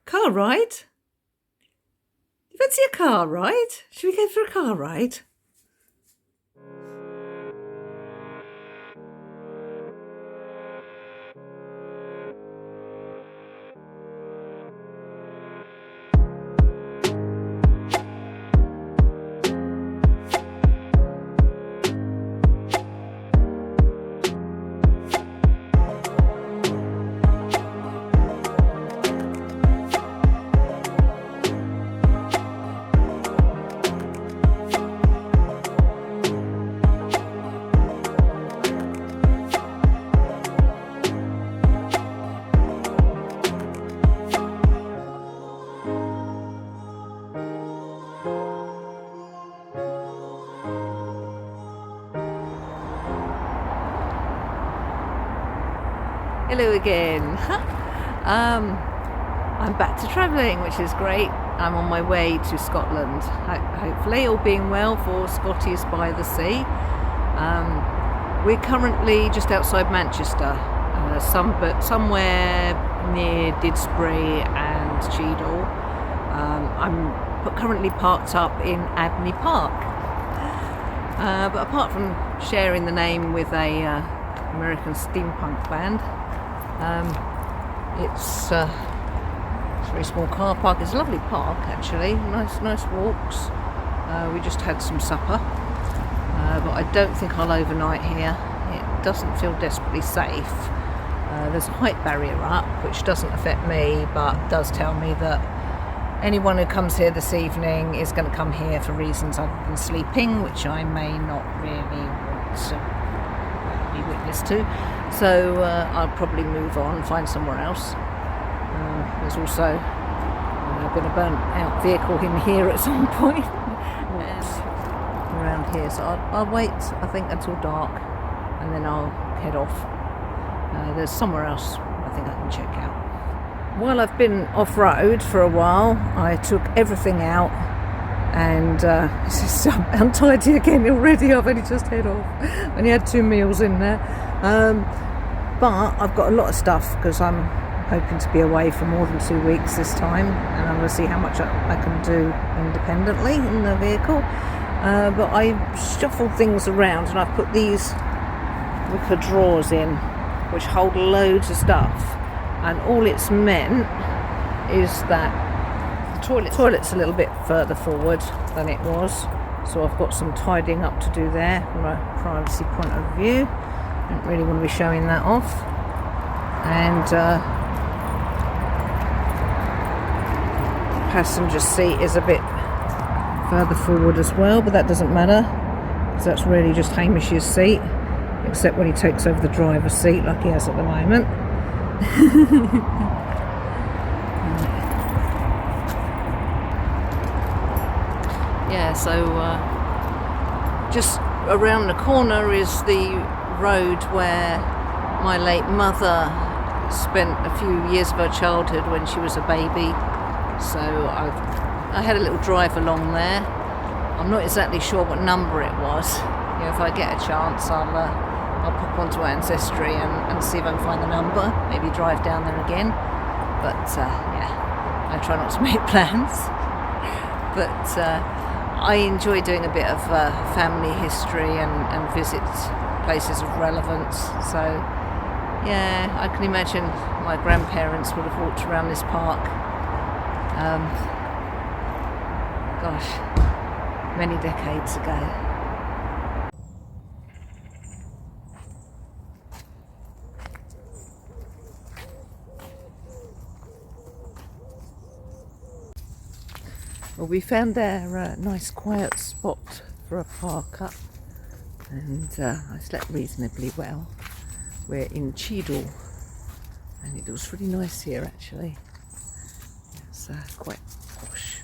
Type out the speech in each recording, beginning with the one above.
Car ride? You fancy a car ride? Should we go for a car ride? Hello again. I'm back to travelling, which is great. I'm on my way to Scotland, hopefully all being well, for Scotties by the sea. We're currently just outside Manchester, somewhere near Didsbury and Cheadle. I'm currently parked up in Abney Park, but apart from sharing the name with a American steampunk band, it's a very small car park. It's a lovely park actually, nice walks. We just had some supper, but I don't think I'll overnight here. It doesn't feel desperately safe. There's a height barrier up, which doesn't affect me, but does tell me that anyone who comes here this evening is going to come here for reasons other than sleeping, which I may not really want to be witness to. So I'll probably move on and find somewhere else. There's also been a burnt out vehicle in here at some point around here, so I'll wait, I think, until dark, and then I'll head off. There's somewhere else I think I can check out. While I've been off-road for a while, I took everything out, and it's just untidy again already. I've only just head off. Only had 2 meals in there. But I've got a lot of stuff because I'm hoping to be away for more than 2 weeks this time, and I'm going to see how much I can do independently in the vehicle. But I shuffled things around, and I've put these wicker drawers in which hold loads of stuff, and all it's meant is that the toilet's a little bit further forward than it was, so I've got some tidying up to do there from a privacy point of view. I don't really want to be showing that off. And the passenger seat is a bit further forward as well, but that doesn't matter because that's really just Hamish's seat, except when he takes over the driver's seat like he has at the moment. Yeah, so just around the corner is the road where my late mother spent a few years of her childhood when she was a baby. So I had a little drive along there. I'm not exactly sure what number it was. You know, if I get a chance, I'll pop onto Ancestry and see if I can find the number. Maybe drive down there again. But yeah, I try not to make plans. But I enjoy doing a bit of family history and visit places of relevance. So yeah, I can imagine my grandparents would have walked around this park. Gosh, many decades ago. Well, we found our nice quiet spot for a park up, and I slept reasonably well. We're in Cheadle, and it looks really nice here actually. It's quite posh.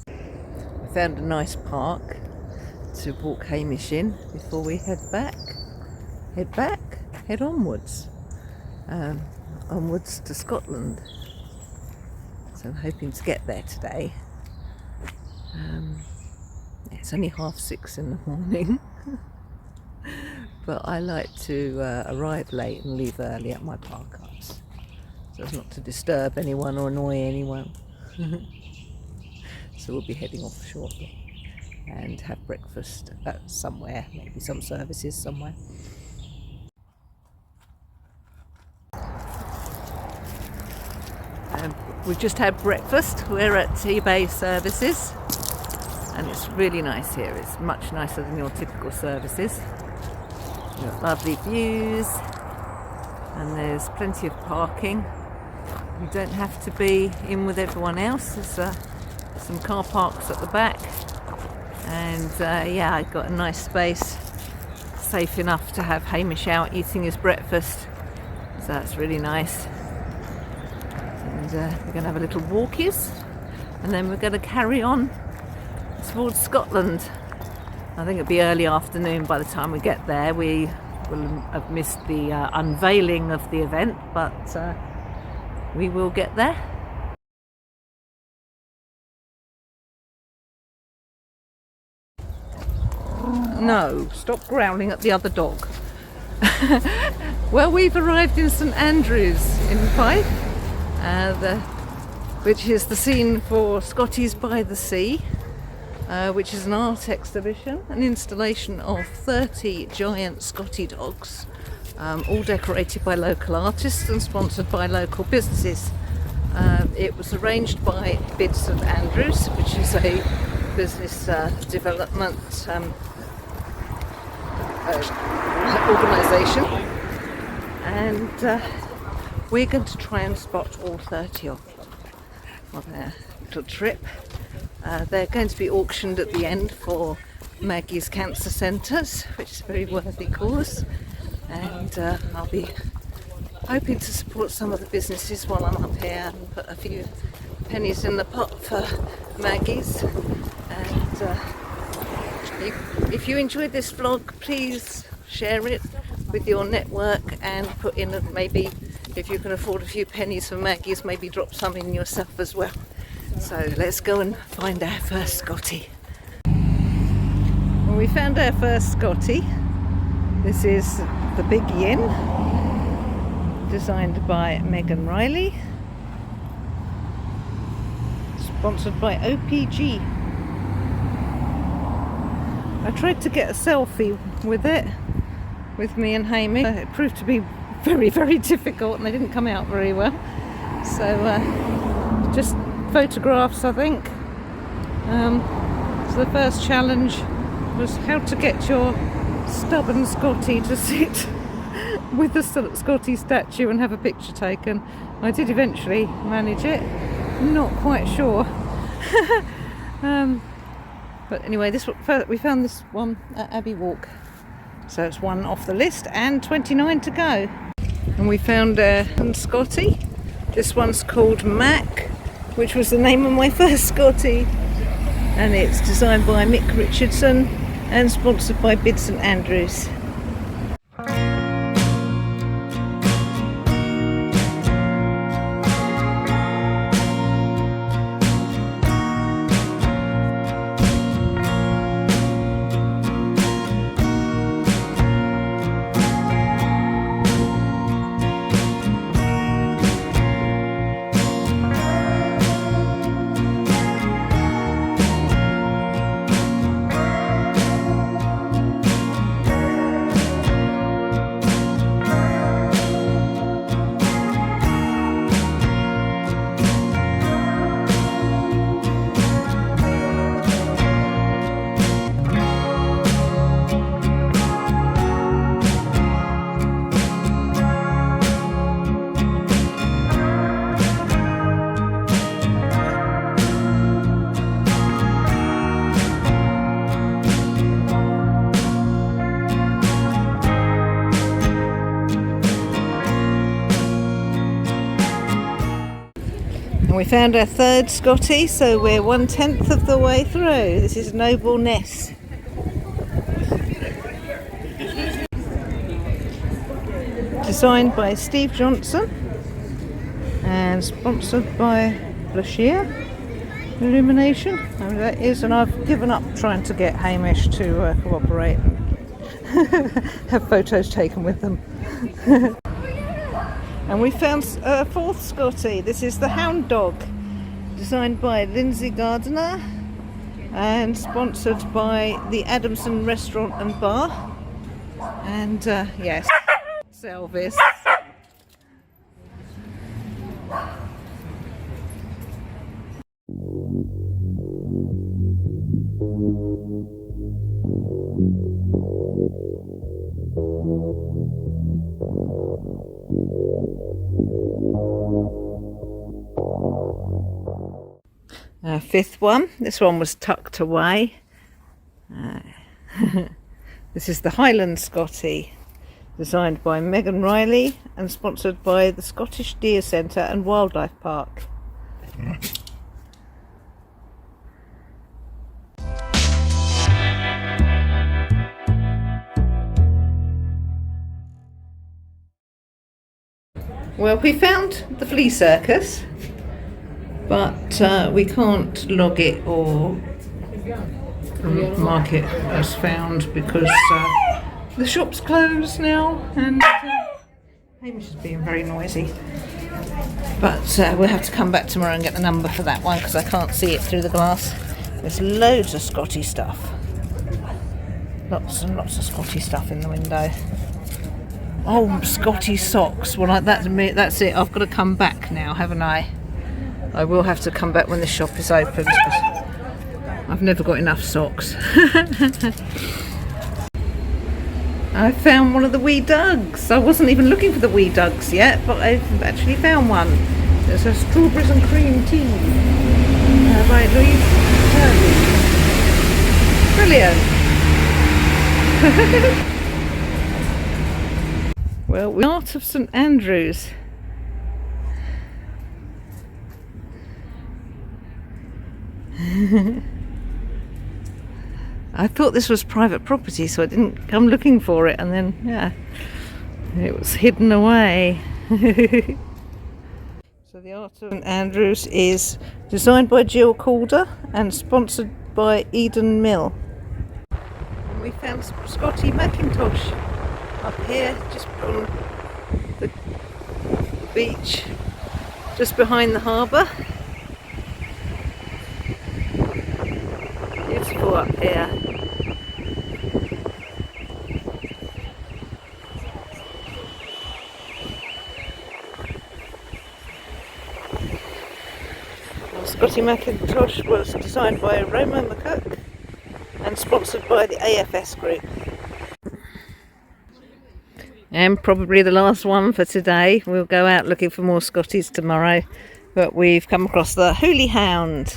I found a nice park to walk Hamish in before we head onwards. Onwards to Scotland. So I'm hoping to get there today. It's only 6:30 in the morning. But I like to arrive late and leave early at my park ups. so as not to disturb anyone or annoy anyone. So we'll be heading off shortly and have breakfast somewhere, maybe some services somewhere. We've just had breakfast. We're at eBay Services and it's really nice here. It's much nicer than your typical services. We've got lovely views and there's plenty of parking. You don't have to be in with everyone else. There's some car parks at the back, and yeah, I got a nice space, safe enough to have Hamish out eating his breakfast, so that's really nice. And we're going to have a little walkies and then we're going to carry on towards Scotland. I think it'll be early afternoon by the time we get there. We will have missed the unveiling of the event, but we will get there. No, stop growling at the other dog. Well, we've arrived in St.Andrews in Fife, which is the scene for Scotties by the Sea, which is an art exhibition, an installation of 30 giant Scotty dogs, all decorated by local artists and sponsored by local businesses. It was arranged by St.Andrews, which is a business development organisation, and we're going to try and spot all 30 of them on their little trip. They're going to be auctioned at the end for Maggie's Cancer Centres, which is a very worthy cause, and I'll be hoping to support some of the businesses while I'm up here and put a few pennies in the pot for Maggie's. And if you enjoyed this vlog, please share it with your network and put in maybe, if you can afford a few pennies for Maggie's, maybe drop some in yourself as well. So let's go and find our first Scotty. Well, we found our first Scotty. This is the Big Yin, designed by Megan Riley, sponsored by OPG. I tried to get a selfie with it, with me and Hamish. It proved to be very, very difficult and they didn't come out very well. So just photographs, I think. So the first challenge was how to get your stubborn Scotty to sit with the Scotty statue and have a picture taken. I did eventually manage it. Not quite sure. But anyway, we found this one at Abbey Walk. So it's one off the list and 29 to go. And we found a Scotty. This one's called Mac, which was the name of my first Scotty. And it's designed by Mick Richardson and sponsored by St.Andrews. We found our third Scotty, so we're 1/10 of the way through. This is Noble Ness. Designed by Steve Johnson and sponsored by Blushia Illumination. And that is, and I've given up trying to get Hamish to cooperate and have photos taken with them. And we found a fourth Scottie. This is the Hound Dog, designed by Lindsay Gardiner and sponsored by the Adamson Restaurant and Bar. And yes, Selvis. Fifth one. This one was tucked away. This is the Highland Scottie, designed by Megan Riley and sponsored by the Scottish Deer Centre and Wildlife Park. Well, we found the flea circus, but we can't log it or mark it as found because the shop's closed now, and Hamish is being very noisy. But we'll have to come back tomorrow and get the number for that one because I can't see it through the glass. There's loads of Scotty stuff. Lots and lots of Scotty stuff in the window. Oh, Scotty socks. Well, that's it. I've got to come back now, haven't I? I will have to come back when the shop is open because I've never got enough socks. I found one of the wee dugs. I wasn't even looking for the wee dugs yet, but I've actually found one. There's a strawberries and cream tea by Louise Turley. Brilliant. Well, we're out of St. Andrews. I thought this was private property, so I didn't come looking for it, and then, yeah, it was hidden away. So the Art of St. Andrews is designed by Jill Calder and sponsored by Eden Mill. And we found Scotty Macintosh up here, just on the beach, just behind the harbour. Beautiful up here. Scotty Macintosh was designed by Roma McCook and sponsored by the AFS Group. And probably the last one for today. We'll go out looking for more Scotties tomorrow, but we've come across the Hooley Hound,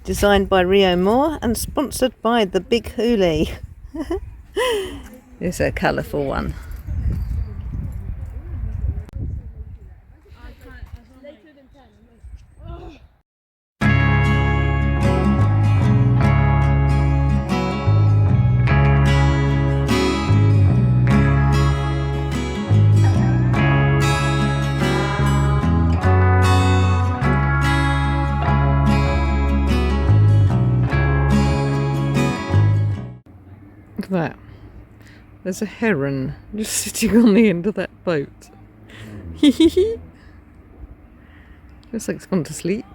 designed by Rio Moore and sponsored by the Big Hooley. It's a colourful one. Look at that. There's a heron just sitting on the end of that boat. Looks like it's gone to sleep.